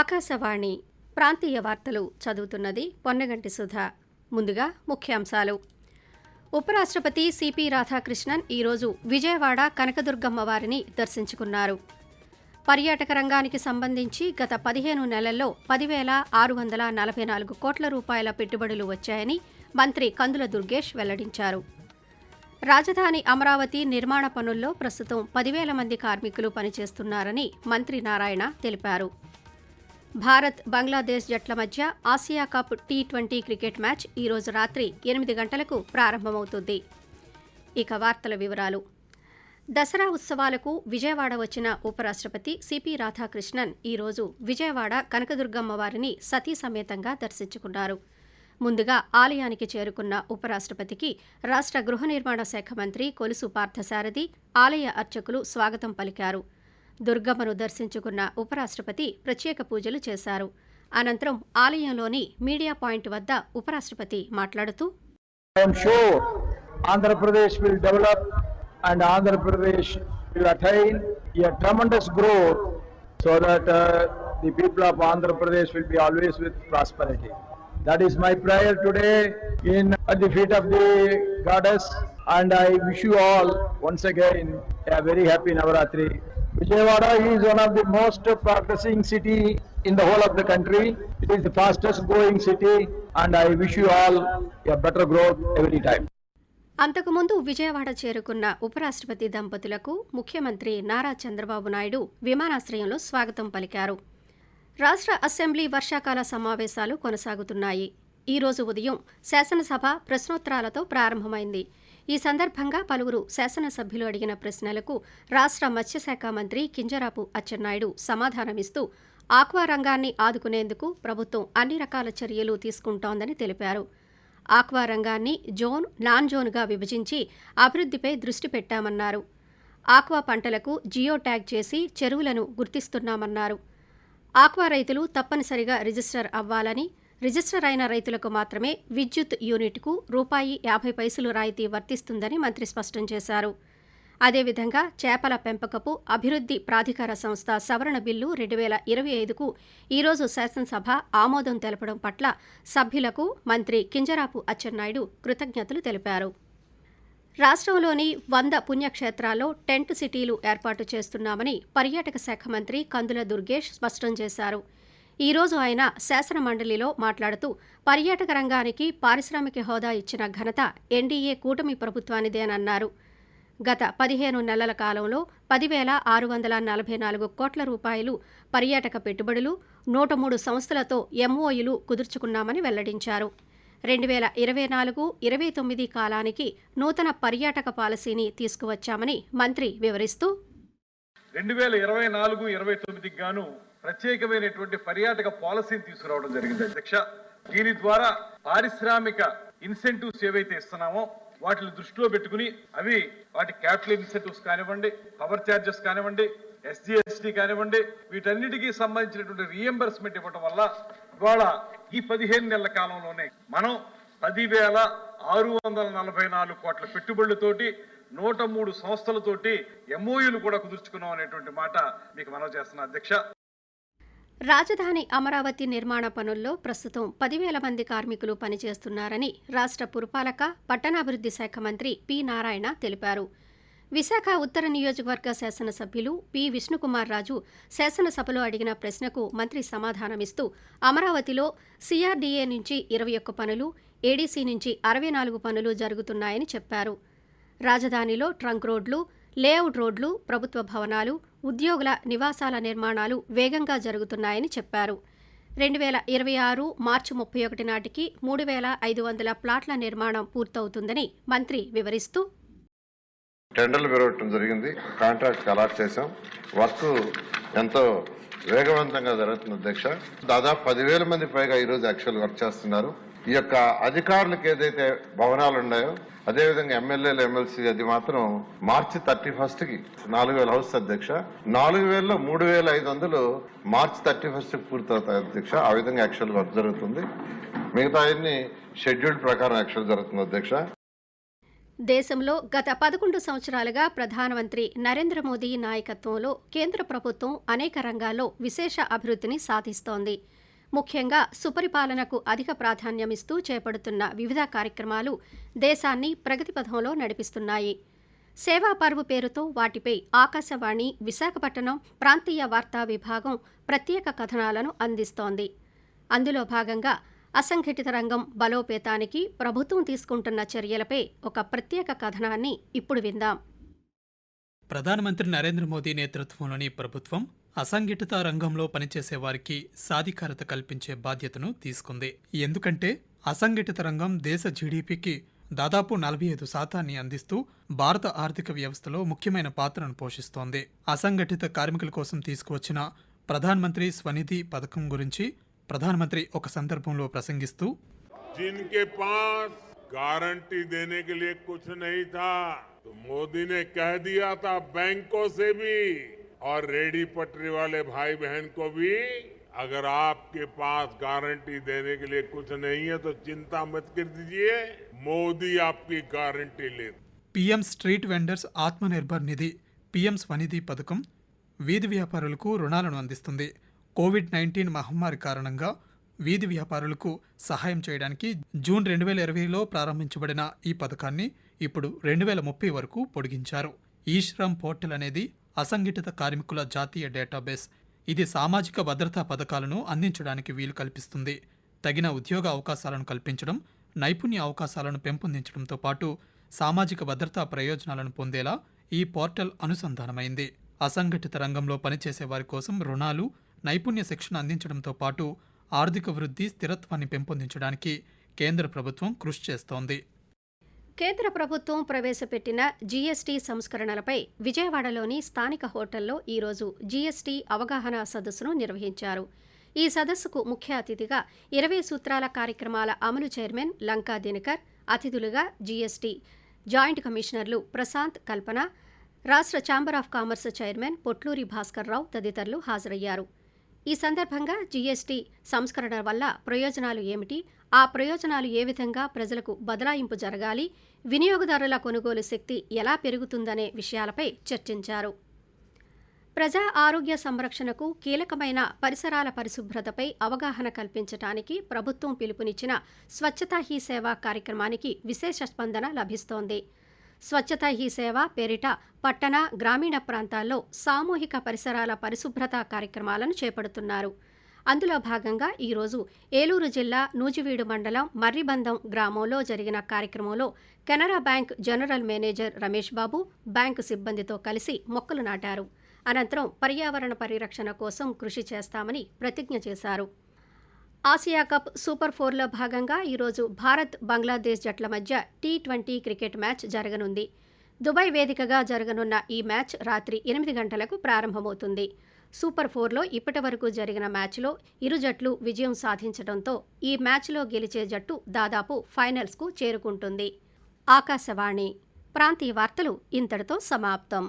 ఆకాశవాణి ప్రాంతీయ వార్తలు చదువుతున్నది పొన్నగంటి సుధా. ముందుగా ముఖ్యాంశాలు. ఉపరాష్ట్రపతి సిపి రాధాకృష్ణన్ ఈరోజు విజయవాడ కనకదుర్గమ్మ వారిని దర్శించుకున్నారు. పర్యాటక రంగానికి సంబంధించి గత 15 నెలల్లో 10,644 కోట్ల రూపాయల పెట్టుబడులు వచ్చాయని మంత్రి కందుల దుర్గేష్ వెల్లడించారు. రాజధాని అమరావతి నిర్మాణ పనుల్లో ప్రస్తుతం 10,000 మంది కార్మికులు పనిచేస్తున్నారని మంత్రి నారాయణ తెలిపారు. భారత్ బంగ్లాదేశ్ జట్ల మధ్య Asia cup T20 cricket match ఈరోజు రాత్రి 8 గంటలకు ప్రారంభమవుతుంది. ఇక వార్తల వివరాలు. దసరా ఉత్సవాలకు విజయవాడ వచ్చిన ఉపరాష్ట్రపతి సిపి రాధాకృష్ణన్ ఈరోజు విజయవాడ కనకదుర్గమ్మ వారిని సతీ సమేతంగా దర్శించుకున్నారు. ముందుగా ఆలయానికి చేరుకున్న ఉపరాష్ట్రపతికి రాష్ట్ర గృహ నిర్మాణ శాఖ మంత్రి కొలుసు పార్థసారథి, ఆలయ అర్చకులు స్వాగతం పలికారు. దుర్గమ్మను దర్శించుకున్న ఉపరాష్ట్రపతి ప్రత్యేక పూజలు చేశారు. అనంతరం ఆలయంలోని మీడియా పాయింట్ వద్ద ఉపరాష్ట్రపతి మాట్లాడుతూ, Andhra Pradesh will develop and Andhra Pradesh will attain a tremendous growth so that the people of Andhra Pradesh will be always with prosperity. That is my prayer today at the feet of the goddess, and I wish you all once again a very happy Navaratri. Vijayawada is one of the most progressing city in the whole of the country. It is the fastest growing city, and I wish you all a better growth every time. అంతకుముందు విజయవాడ చేరుకున్న ఉపరాష్ట్రపతి దంపతులకు ముఖ్యమంత్రి నారా చంద్రబాబు నాయుడు విమానాశ్రయంలో స్వాగతం పలికారు. రాష్ట్ర assembly వర్షాకాల సమావేశాలు కొనసాగుతున్నాయి. ఈ రోజు ఉదయం శాసనసభ ప్రశ్నోత్తరాలతో ప్రారంభమైంది. ఈ సందర్భంగా పలువురు శాసనసభ్యులు అడిగిన ప్రశ్నలకు రాష్ట్ర మత్స్యశాఖ మంత్రి కింజరాపు అచ్చెన్నాయుడు సమాధానమిస్తూ ఆక్వా రంగాన్ని ఆదుకునేందుకు ప్రభుత్వం అన్ని రకాల చర్యలు తీసుకుంటోందని తెలిపారు. ఆక్వా రంగాన్ని జోన్, నాన్ జోన్గా విభజించి అభివృద్ధిపై దృష్టి పెట్టామన్నారు. ఆక్వా పంటలకు జియో ట్యాగ్ చేసి చెరువులను గుర్తిస్తున్నామన్నారు. ఆక్వా రైతులు తప్పనిసరిగా రిజిస్టర్ అవ్వాలని, రిజిస్టర్ అయిన రైతులకు మాత్రమే విద్యుత్ యూనిట్కు ₹50 రాయితీ వర్తిస్తుందని మంత్రి స్పష్టం చేశారు. అదేవిధంగా చేపల పెంపకపు అభివృద్ధి ప్రాధికార సంస్థ సవరణ బిల్లు 2025కు ఈరోజు శాసనసభ ఆమోదం తెలపడం పట్ల సభ్యులకు మంత్రి కింజరాపు అచ్చెన్నాయుడు కృతజ్ఞతలు తెలిపారు. రాష్ట్రంలోని 100 పుణ్యక్షేత్రాల్లో టెంట్ సిటీలు ఏర్పాటు చేస్తున్నామని పర్యాటక శాఖ మంత్రి కందుల దుర్గేష్ స్పష్టం చేశారు. ఈ రోజు ఆయన శాసనమండలిలో మాట్లాడుతూ పర్యాటక రంగానికి పారిశ్రామిక హోదా ఇచ్చిన ఘనత ఎన్డీఏ కూటమి ప్రభుత్వానిదేనన్నారు. గత 15 నెలల కాలంలో 10,644 కోట్ల రూపాయలు పర్యాటక పెట్టుబడులు, 103 సంస్థలతో ఎంఓయూలు కుదుర్చుకున్నామని వెల్లడించారు. 2024-29 కాలానికి నూతన పర్యాటక పాలసీని తీసుకువచ్చామని మంత్రి వివరిస్తూ, 2024-29 గాను ప్రత్యేకమైనటువంటి పర్యాటక పాలసీని తీసుకురావడం జరిగింది అధ్యక్ష. దీని ద్వారా పారిశ్రామిక ఇన్సెంటివ్స్ ఏవైతే ఇస్తున్నామో వాటిని దృష్టిలో పెట్టుకుని అవి వాటి క్యాపిటల్ ఇన్సెంటివ్స్ కానివ్వండి, పవర్ ఛార్జెస్ కానివ్వండి, ఎస్జిఎస్టీ కానివ్వండి, వీటన్నిటికీ సంబంధించినటువంటి రీఎంబర్స్మెంట్ ఇవ్వడం వల్ల ఇవాళ ఈ 15 నెలల కాలంలోనే మనం 10,644 కోట్ల పెట్టుబడులతోటి 103 సంస్థలతోటి ఎంఓయూలు కూడా కుదుర్చుకున్నాం అనేటువంటి మాట మీకు మనవి చేస్తున్నా అధ్యక్ష. రాజధాని అమరావతి నిర్మాణ పనుల్లో ప్రస్తుతం 10,000 మంది కార్మికులు పనిచేస్తున్నారని రాష్ట్ర పురపాలక, పట్టణాభివృద్ధి శాఖ మంత్రి పి నారాయణ తెలిపారు. విశాఖ ఉత్తర నియోజకవర్గ శాసనసభ్యులు పి విష్ణుకుమార్ రాజు శాసనసభలో అడిగిన ప్రశ్నకు మంత్రి సమాధానమిస్తూ అమరావతిలో సిఆర్డీఏ నుంచి 21 పనులు, ఏడీసీ నుంచి 64 పనులు జరుగుతున్నాయని చెప్పారు. రాజధానిలో ట్రంక్ రోడ్లు, లేఅవుట్ రోడ్లు, ప్రభుత్వ భవనాలు, ఉద్యోగుల నివాసాల నిర్మాణాలు వేగంగా జరుగుతున్నాయని చెప్పారు. 2026 మార్చి 31 నాటికి 3,500 ప్లాట్ల నిర్మాణం పూర్తవుతుందని మంత్రి వివరిస్తూ, టెండర్లు పెరగటం జరిగింది, కాంట్రాక్ట్ అలాట్ చేశాం, వర్క్ ఎంతో వేగవంతంగా జరుగుతుంది అధ్యక్ష. దాదాపు 10,000 మంది పైగా ఈరోజు యాక్చువల్ వర్క్ చేస్తున్నారు. ఈ యొక్క అధికారులకు ఏదైతే భవనాలు ఉన్నాయో అదేవిధంగా ఎమ్మెల్యేలు, ఎమ్మెల్సీ అది మాత్రం మార్చి 31కి 4,000 హౌస్ అధ్యక్ష. 4,000లో 3,500 మార్చి 31కి పూర్తవుతాయి అధ్యక్ష. ఆ విధంగా యాక్చువల్ వర్క్ జరుగుతుంది. మిగతా అన్ని షెడ్యూల్ ప్రకారం యాక్చువల్ జరుగుతుంది అధ్యక్ష. దేశంలో గత 11 సంవత్సరాలుగా ప్రధానమంత్రి నరేంద్ర మోదీ నాయకత్వంలో కేంద్ర ప్రభుత్వం అనేక రంగాల్లో విశేష అభివృద్ధిని సాధిస్తోంది. ముఖ్యంగా సుపరిపాలనకు అధిక ప్రాధాన్యమిస్తూ చేపడుతున్న వివిధ కార్యక్రమాలు దేశాన్ని ప్రగతి పథంలో నడిపిస్తున్నాయి. సేవా పర్వ్ పేరుతో వాటిపై ఆకాశవాణి విశాఖపట్నం ప్రాంతీయ వార్తా విభాగం ప్రత్యేక కథనాలను అందిస్తోంది. అందులో భాగంగా అసంఘటిత రంగం బలోపేతానికి ప్రభుత్వం తీసుకుంటున్న చర్యలపై ఒక ప్రత్యేక కథనాన్ని ఇప్పుడు విందాం. ప్రధానమంత్రి నరేంద్ర మోదీ నేతృత్వంలోని ప్రభుత్వం అసంఘటిత రంగంలో పనిచేసే వారికి సాధికారత కల్పించే బాధ్యతను తీసుకుంది. ఎందుకంటే అసంఘటిత రంగం దేశ జీడీపీకి దాదాపు 45% అందిస్తూ భారత ఆర్థిక వ్యవస్థలో ముఖ్యమైన పాత్రను పోషిస్తోంది. అసంఘటిత కార్మికుల కోసం తీసుకువచ్చిన ప్రధానమంత్రి స్వనిధి పథకం గురించి ప్రధానమంత్రి ఒక సందర్భంలో ప్రసంగిస్తూ, जिनके पास गारंटी देने के लिए कुछ नहीं था तो मोदी ने कह दिया था बैंकों से भी और रेडी पटरी वाले भाई बहन को भी, अगर आपके पास गारंटी देने के लिए कुछ नहीं है तो चिंता मत कर दीजिए, मोदी आपकी गारंटी ले. పీఎం స్ట్రీట్ వెండర్స్ ఆత్మనిర్భర్ నిధి పీఎం స్వనిధి పథకం వీధి వ్యాపారులకు రుణాలను అందిస్తుంది. కోవిడ్-19 మహమ్మారి కారణంగా వీధి వ్యాపారులకు సహాయం చేయడానికి జూన్ 2020లో ప్రారంభించబడిన ఈ పథకాన్ని ఇప్పుడు 2030 వరకు పొడిగించారు. ఈ శ్రమ్ పోర్టల్ అనేది అసంఘటిత కార్మికుల జాతీయ డేటాబేస్. ఇది సామాజిక భద్రతా పథకాలను అందించడానికి వీలు కల్పిస్తుంది. తగిన ఉద్యోగ అవకాశాలను కల్పించడం, నైపుణ్య అవకాశాలను పెంపొందించడంతో పాటు సామాజిక భద్రతా ప్రయోజనాలను పొందేలా ఈ పోర్టల్ అనుసంధానమైంది. అసంఘటిత రంగంలో పనిచేసే వారి కోసం రుణాలు, నైపుణ్య శిక్షణ అందించడంతో పాటు ఆర్థిక వృద్ధి, స్థిరత్వాన్ని పెంపొందించడానికి కేంద్ర ప్రభుత్వం కృషి చేస్తోంది. కేంద్ర ప్రభుత్వం ప్రవేశపెట్టిన జీఎస్టీ సంస్కరణలపై విజయవాడలోని స్థానిక హోటల్లో ఈరోజు జీఎస్టీ అవగాహన సదస్సును నిర్వహించారు. ఈ సదస్సుకు ముఖ్య అతిథిగా 20 సూత్రాల కార్యక్రమాల అమలు చైర్మన్ లంకా దినకర్, అతిథులుగా జీఎస్టీ జాయింట్ కమిషనర్లు ప్రశాంత్, కల్పన, రాష్ట్ర chamber of commerce chairman Potluri Bhaskar Rao తదితరులు హాజరయ్యారు. ఈ సందర్భంగా జీఎస్టీ సంస్కరణ వల్ల ప్రయోజనాలు ఏమిటి, ఆ ప్రయోజనాలు ఏ విధంగా ప్రజలకు బదలాయింపు జరగాలి, వినియోగదారుల కొనుగోలు శక్తి ఎలా పెరుగుతుందనే విషయాలపై చర్చించారు. ప్రజా ఆరోగ్య సంరక్షణకు కీలకమైన పరిసరాల పరిశుభ్రతపై అవగాహన కల్పించడానికి ప్రభుత్వం పిలుపునిచ్చిన స్వచ్ఛతా హీ సేవ కార్యక్రమానికి విశేష స్పందన లభిస్తోంది. స్వచ్ఛతా హీ సేవ పేరిట పట్టణ, గ్రామీణ ప్రాంతాల్లో సామూహిక పరిసరాల పరిశుభ్రత కార్యక్రమాలను చేపడుతున్నారు. అందులో భాగంగా ఈరోజు ఏలూరు జిల్లా నూజివీడు మండలం మర్రిబందం గ్రామంలో జరిగిన కార్యక్రమంలో Canara bank general manager Ramesh Babu bank సిబ్బందితో కలిసి మొక్కలు నాటారు. అనంతరం పర్యావరణ పరిరక్షణ కోసం కృషి చేస్తామని ప్రతిజ్ఞ చేశారు. ఆసియా కప్ సూపర్ 4లో భాగంగా ఈరోజు భారత్, బంగ్లాదేశ్ జట్ల మధ్య T20 క్రికెట్ మ్యాచ్ జరగనుంది. దుబాయ్ వేదికగా జరగనున్న ఈ మ్యాచ్ రాత్రి 8 గంటలకు ప్రారంభమవుతుంది. సూపర్ 4లో ఇప్పటివరకు జరిగిన మ్యాచ్లో ఇరు జట్లు విజయం సాధించడంతో ఈ మ్యాచ్లో గెలిచే జట్టు దాదాపు ఫైనల్స్కు చేరుకుంటుంది. ఆకాశవాణి ప్రాంతీయ వార్తలు ఇంతటితో సమాప్తం.